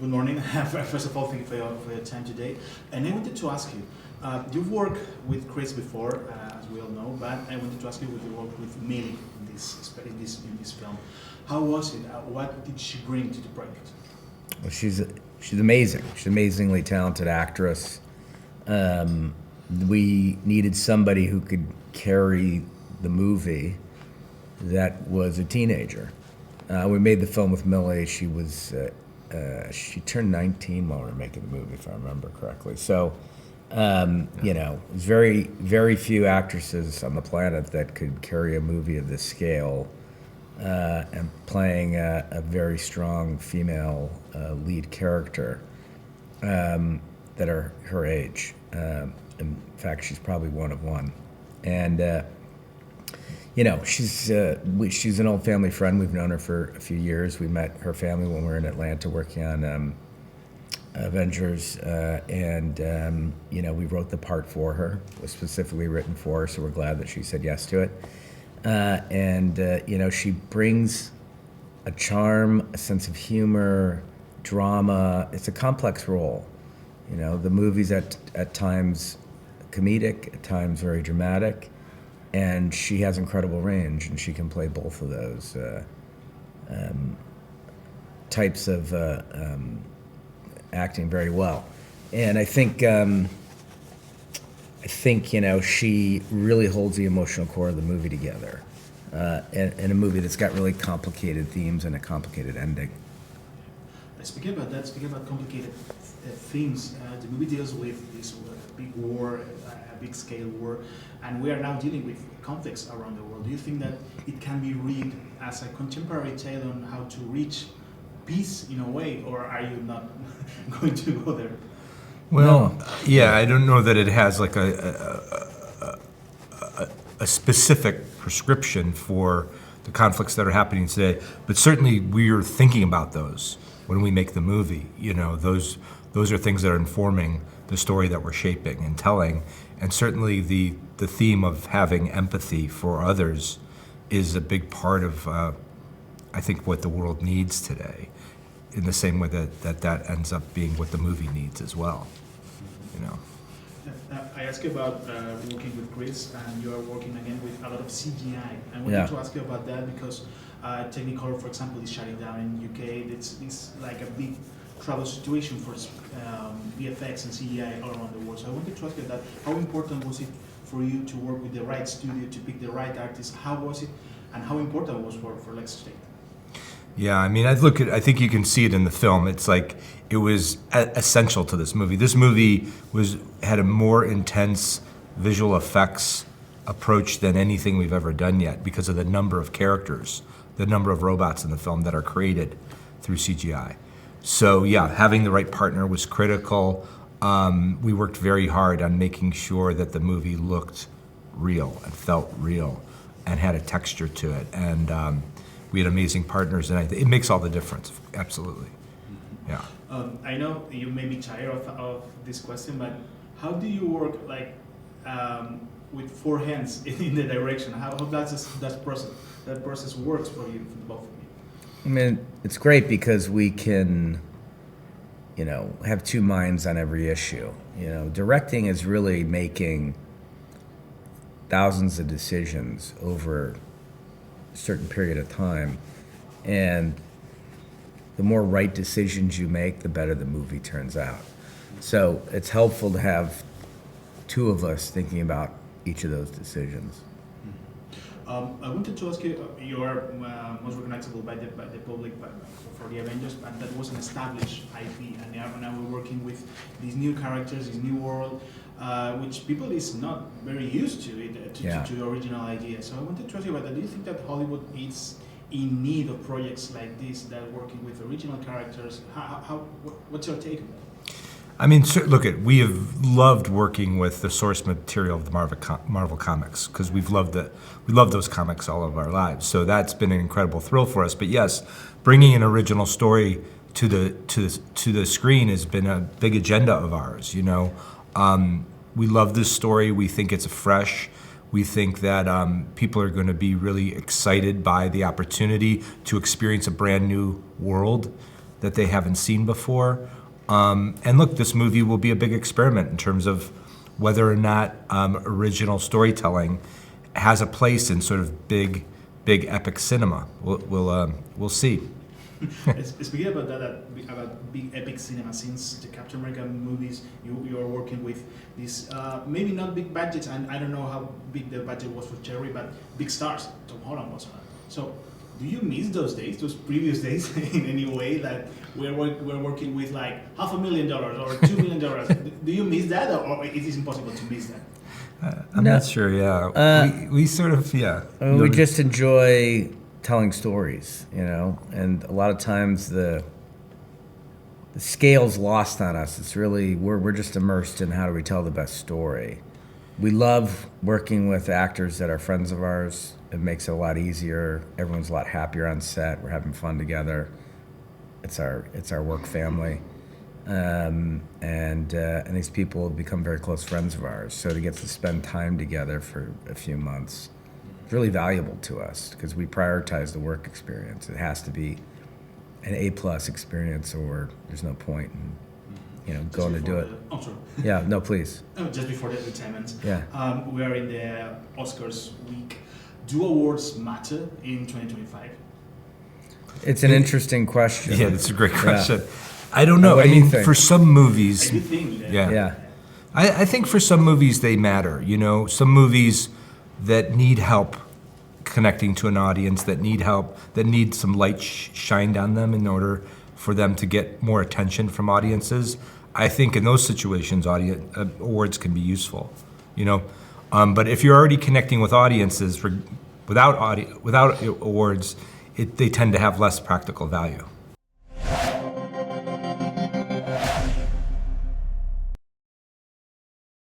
good morning. First of all, thank you for your time today. And I wanted to ask you, you've worked with Chris before, as we all know, but I wanted to ask you, with your work with Millie in this film, how was it? What did she bring to the project? Well, she's amazing. She's an amazingly talented actress. We needed somebody who could carry the movie that was a teenager. We made the film with Millie. She was she turned 19 while we were making the movie, if I remember correctly. So, you know, there's very few actresses on the planet that could carry a movie of this scale, and playing a very strong female lead character that are her age. In fact, she's probably one of one, and you know, she's an old family friend. We've known her for a few years. We met her family when we were in Atlanta working on Avengers, and you know, we wrote the part for her. It was specifically written for her, so we're glad that she said yes to it. And you know, she brings a charm, a sense of humor, drama. It's a complex role. You know, the movie's at times comedic, at times very dramatic, and she has incredible range, and she can play both of those types of acting very well. And I think you know, she really holds the emotional core of the movie together, in a movie that's got really complicated themes and a complicated ending. Speaking about that, speaking about complicated themes, the movie deals with this big war, a big scale war, and we are now dealing with conflicts around the world. Do you think that it can be read as a contemporary tale on how to reach peace in a way, or are you not going to go there? Well, yeah, I don't know that it has like a specific prescription for the conflicts that are happening today, but certainly we're thinking about those when we make the movie. You know, those are things that are informing the story that we're shaping and telling, and certainly the theme of having empathy for others is a big part of, I think, what the world needs today, in the same way that ends up being what the movie needs as well, you know. I asked you about working with Chris, and you are working again with a lot of CGI. I wanted to ask you about that because Technicolor, for example, is shutting down in UK. It's like a big trouble situation for VFX and CGI all around the world. So I wanted to ask you that, how important was it for you to work with the right studio, to pick the right artist? How was it, and how important it was for Lex State? Yeah, I mean, I think you can see it in the film. It's like, it was essential to this movie. This movie had a more intense visual effects approach than anything we've ever done yet, because of the number of characters, the number of robots in the film that are created through CGI. So yeah, having the right partner was critical. We worked very hard on making sure that the movie looked real and felt real and had a texture to it. And we had amazing partners, and it makes all the difference, absolutely. Yeah. I know you may be tired of this question, but how do you work with four hands in the direction? How does that process works for you, for both of you? I mean, it's great because we can, you know, have two minds on every issue. You know, directing is really making thousands of decisions over a certain period of time, and the more right decisions you make, the better the movie turns out. So it's helpful to have two of us thinking about each of those decisions. I wanted to ask you, you are most recognizable by the public for the Avengers, but that was an established IP, and now we're working with these new characters, this new world, which people is not very used to the original idea. So I wanted to ask you about that. Do you think that Hollywood is in need of projects like this, that are working with original characters? What's your take on that? I mean, we have loved working with the source material of the Marvel comics, because we love those comics all of our lives. So that's been an incredible thrill for us. But yes, bringing an original story to the screen has been a big agenda of ours. You know, we love this story. We think it's fresh. We think that people are going to be really excited by the opportunity to experience a brand new world that they haven't seen before. And look, this movie will be a big experiment in terms of whether or not original storytelling has a place in sort of big epic cinema. We'll see. Speaking about that, about big epic cinema, since the Captain America movies, you are working with these maybe not big budgets, and I don't know how big the budget was for Cherry, but big stars. Tom Holland was on it. So, do you miss those days, those previous days, in any way? That we're working with like $500,000 or $2 million. Do you miss that, or it is impossible to miss that? I'm not sure. Yeah, we sort of We just enjoy telling stories, you know, and a lot of times the scale's lost on us. It's really we're just immersed in how do we tell the best story. We love working with actors that are friends of ours. It makes it a lot easier. Everyone's a lot happier on set. We're having fun together. It's our work family, and these people have become very close friends of ours. So to get to spend time together for a few months, it's really valuable to us because we prioritize the work experience. It has to be an A+ experience, or there's no point in going to do it. Oh, sorry. Yeah, no, please. Just before the retirement. Yeah. We are in the Oscars week. Do awards matter in 2025? It's an interesting question. Yeah, that's a great question. I don't know. What I do you mean, think? for some movies, I do think that. yeah. I think for some movies they matter. You know, some movies that need help connecting to an audience, that need help, that need some light shined on them in order for them to get more attention from audiences. I think in those situations, awards can be useful. You know, but if you're already connecting with audiences without awards, they tend to have less practical value.